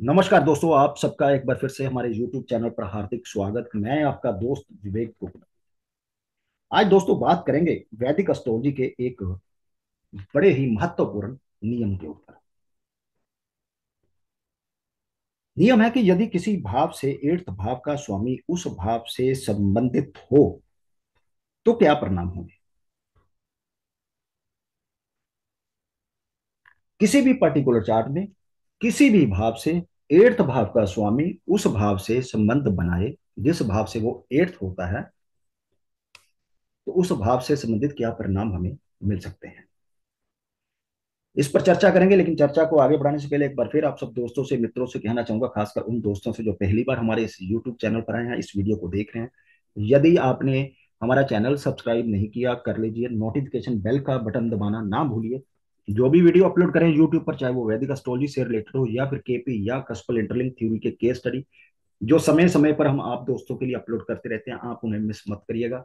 नमस्कार दोस्तों, आप सबका एक बार फिर से हमारे YouTube चैनल पर हार्दिक स्वागत। मैं आपका दोस्त विवेक गुप्ता। आज दोस्तों बात करेंगे वैदिक एस्ट्रोलॉजी के एक बड़े ही महत्वपूर्ण नियम के ऊपर। नियम है कि यदि किसी भाव से एट्थ भाव का स्वामी उस भाव से संबंधित हो तो क्या परिणाम होंगे। किसी भी पर्टिकुलर चार्ट में किसी भी भाव से एट्थ भाव का स्वामी उस भाव से संबंध बनाए, जिस भाव से वो एट्थ होता है, तो उस भाव से संबंधित क्या परिणाम हमें मिल सकते हैं, इस पर चर्चा करेंगे। लेकिन चर्चा को आगे बढ़ाने से पहले एक बार फिर आप सब दोस्तों से, मित्रों से कहना चाहूंगा, खासकर उन दोस्तों से जो पहली बार हमारे इस YouTube चैनल पर आए हैं, इस वीडियो को देख रहे हैं। यदि आपने हमारा चैनल सब्सक्राइब नहीं किया, कर लीजिए। नोटिफिकेशन बेल का बटन दबाना ना भूलिए। जो भी वीडियो अपलोड करें यूट्यूब पर, चाहे वो वैदिक एस्ट्रोलॉजी से रिलेटेड हो या फिर केपी या कस्पल इंटरलिंक थ्योरी के केस स्टडी, जो समय समय पर हम आप दोस्तों के लिए अपलोड करते रहते हैं, आप उन्हें मिस मत करिएगा।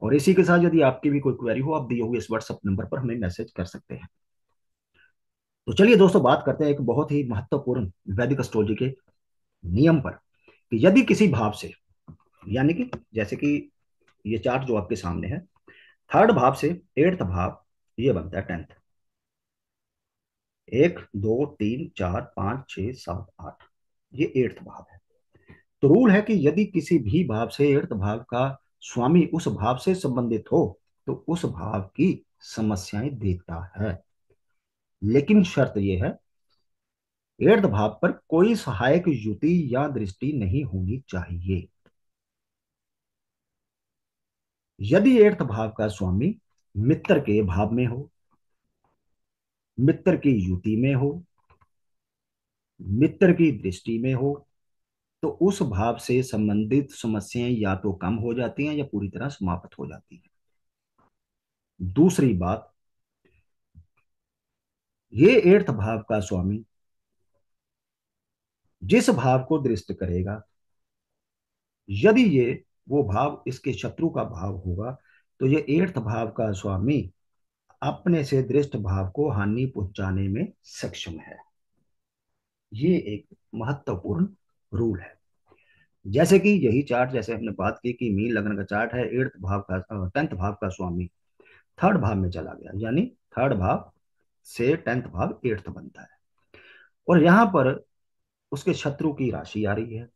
और इसी के साथ यदि आपकी भी कोई क्वेरी हो, आप दिए हुए इस व्हाट्सएप नंबर पर हमें मैसेज कर सकते हैं। तो चलिए दोस्तों, बात करते हैं एक बहुत ही महत्वपूर्ण वैदिक एस्ट्रोलॉजी के नियम पर कि यदि किसी भाव से, यानी कि जैसे कि ये चार्ट जो आपके सामने है, थर्ड भाव से एट्थ भाव, ये बनता है टेंथ। एक, दो, तीन, चार, पांच, छह, सात, आठ, ये एट्थ भाव है। तो रूल है कि यदि किसी भी भाव से एट्थ भाव का स्वामी उस भाव से संबंधित हो तो उस भाव की समस्याएं देता है। लेकिन शर्त यह है, एट्थ भाव पर कोई सहायक युति या दृष्टि नहीं होनी चाहिए। यदि एट्थ भाव का स्वामी मित्र के भाव में हो, मित्र की युति में हो, मित्र की दृष्टि में हो, तो उस भाव से संबंधित समस्याएं या तो कम हो जाती हैं या पूरी तरह समाप्त हो जाती हैं। दूसरी बात, ये एट्थ भाव का स्वामी जिस भाव को दृष्ट करेगा, यदि ये वो भाव इसके शत्रु का भाव होगा, तो ये एट्थ भाव का स्वामी अपने से दृष्ट भाव को हानि पहुंचाने में सक्षम है। ये एक महत्वपूर्ण रूल है। जैसे कि यही चार्ट, जैसे हमने बात की कि मीन लग्न का चार्ट है, एट्थ भाव का, टेंथ भाव का स्वामी थर्ड भाव में चला गया, यानी थर्ड भाव से टेंथ भाव एट्थ बनता है। और यहां पर उसके शत्रु की राशि आ रही है।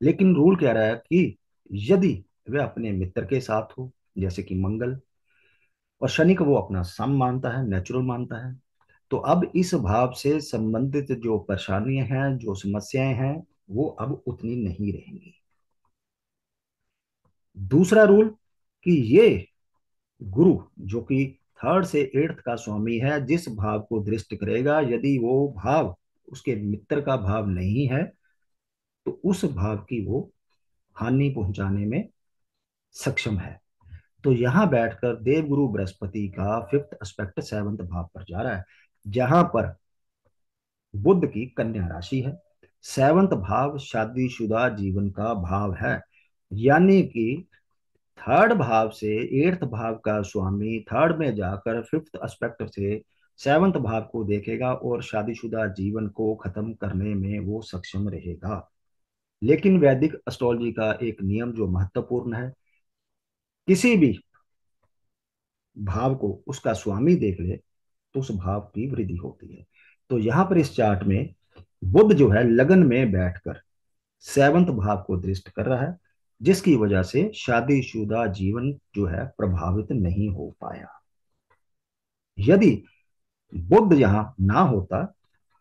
लेकिन रूल कह रहा है कि यदि वे अपने मित्र के साथ हो, जैसे कि मंगल, और शनि को वो अपना सम मानता है, नेचुरल मानता है, तो अब इस भाव से संबंधित जो परेशानियां हैं, जो समस्याएं हैं, वो अब उतनी नहीं रहेंगी। दूसरा रूल कि ये गुरु, जो कि थर्ड से एट्थ का स्वामी है, जिस भाव को दृष्ट करेगा, यदि वो भाव उसके मित्र का भाव नहीं है, तो उस भाव की वो हानि पहुंचाने में सक्षम है। तो यहां बैठकर देवगुरु बृहस्पति का फिफ्थ एस्पेक्ट सेवंथ भाव पर जा रहा है, जहां पर बुध की कन्या राशि है। सेवंथ भाव शादीशुदा जीवन का भाव है, यानी कि थर्ड भाव से एट्थ भाव का स्वामी थर्ड में जाकर फिफ्थ एस्पेक्ट से सेवंथ भाव को देखेगा और शादीशुदा जीवन को खत्म करने में वो सक्षम रहेगा। लेकिन वैदिक एस्ट्रोलॉजी का एक नियम जो महत्वपूर्ण है, किसी भी भाव को उसका स्वामी देख ले तो उस भाव की वृद्धि होती है। तो यहां पर इस चार्ट में बुध जो है लगन में बैठकर सेवंथ भाव को दृष्ट कर रहा है, जिसकी वजह से शादीशुदा जीवन जो है प्रभावित नहीं हो पाया। यदि बुध यहां ना होता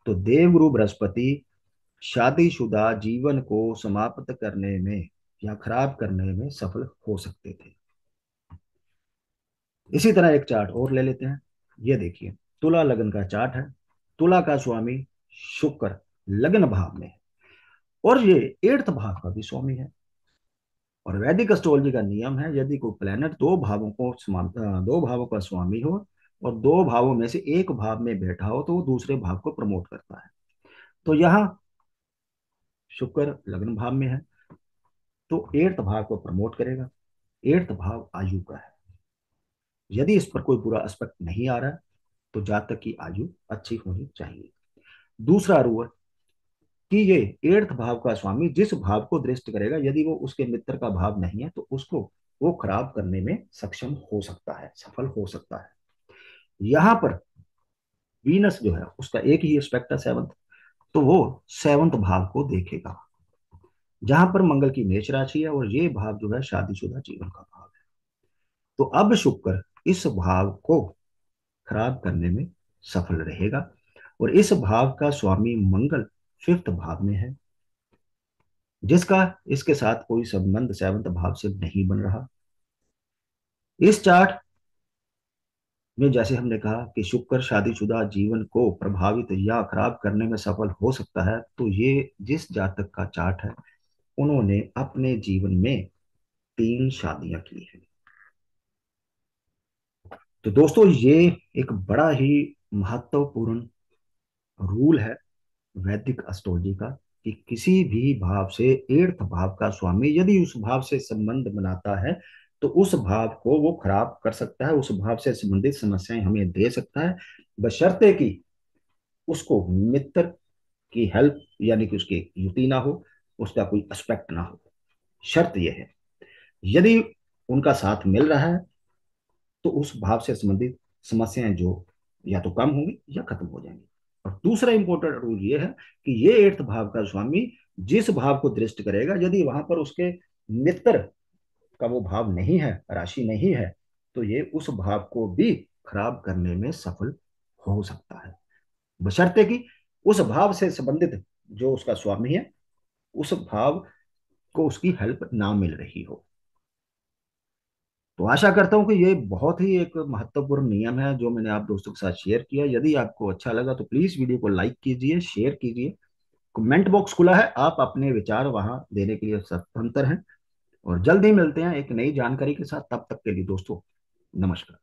तो देवगुरु बृहस्पति शादीशुदा जीवन को समाप्त करने में या खराब करने में सफल हो सकते थे। इसी तरह एक चार्ट और ले लेते हैं। ये देखिए, तुला लगन का चार्ट है। तुला का स्वामी शुक्र लगन भाव में है और ये एट्थ भाव का भी स्वामी है। और वैदिक एस्ट्रोलॉजी का नियम है, यदि कोई प्लेनेट दो भावों का स्वामी हो और दो भावों में से एक भाव में बैठा हो, तो वो दूसरे भाव को प्रमोट करता है। तो यहाँ शुक्र लग्न भाव में है, तो एट्थ भाव को प्रमोट करेगा। एट्थ भाव आयु का है। यदि इस पर कोई बुरा एस्पेक्ट नहीं आ रहा है, तो जातक की आयु अच्छी होनी चाहिए। दूसरा रूल, कि ये एर्थ भाव का स्वामी जिस भाव को दृष्ट करेगा, यदि वो उसके मित्र का भाव नहीं है तो उसको वो खराब करने में सक्षम हो सकता है, सफल हो सकता है। यहां पर वीनस जो है उसका एक ही एस्पेक्ट है सेवंथ, तो वो सेवंथ भाव को देखेगा, जहां पर मंगल की मेष राशि है, और ये भाव जो है शादीशुदा जीवन का भाव है। तो अब शुक्र इस भाव को खराब करने में सफल रहेगा, और इस भाव का स्वामी मंगल फिफ्थ भाव में है, जिसका इसके साथ कोई संबंध सेवंथ भाव से नहीं बन रहा। इस चार्ट में जैसे हमने कहा कि शुक्र शादीशुदा जीवन को प्रभावित या खराब करने में सफल हो सकता है, तो ये जिस जातक का चार्ट है उन्होंने अपने जीवन में 3 शादियां की हैं। तो दोस्तों ये एक बड़ा ही महत्वपूर्ण रूल है वैदिक एस्ट्रोलॉजी का, कि किसी भी भाव से एर्थ भाव का स्वामी यदि उस भाव से संबंध बनाता है तो उस भाव को वो खराब कर सकता है, उस भाव से संबंधित समस्याएं हमें दे सकता है, बशर्ते कि उसको मित्र की हेल्प यानी कि उसकी युति ना हो, उसका कोई एस्पेक्ट ना हो। शर्त यह है, यदि उनका साथ मिल रहा है तो उस भाव से संबंधित समस्याएं जो या तो कम होंगी या खत्म हो जाएंगी। और दूसरा इंपॉर्टेंट रूल ये है कि ये एर्थ भाव का स्वामी जिस भाव को दृष्ट करेगा, यदि वहां पर उसके मित्र का वो भाव नहीं है, राशि नहीं है, तो ये उस भाव को भी खराब करने में सफल हो सकता है, बशर्ते कि उस भाव से संबंधित जो उसका स्वामी है उस भाव को उसकी हेल्प ना मिल रही हो। तो आशा करता हूं कि ये बहुत ही एक महत्वपूर्ण नियम है जो मैंने आप दोस्तों के साथ शेयर किया। यदि आपको अच्छा लगा तो प्लीज वीडियो को लाइक कीजिए, शेयर कीजिए। कमेंट बॉक्स खुला है, आप अपने विचार वहां देने के लिए स्वतंत्र हैं। और जल्द ही मिलते हैं एक नई जानकारी के साथ, तब तक के लिए दोस्तों नमस्कार।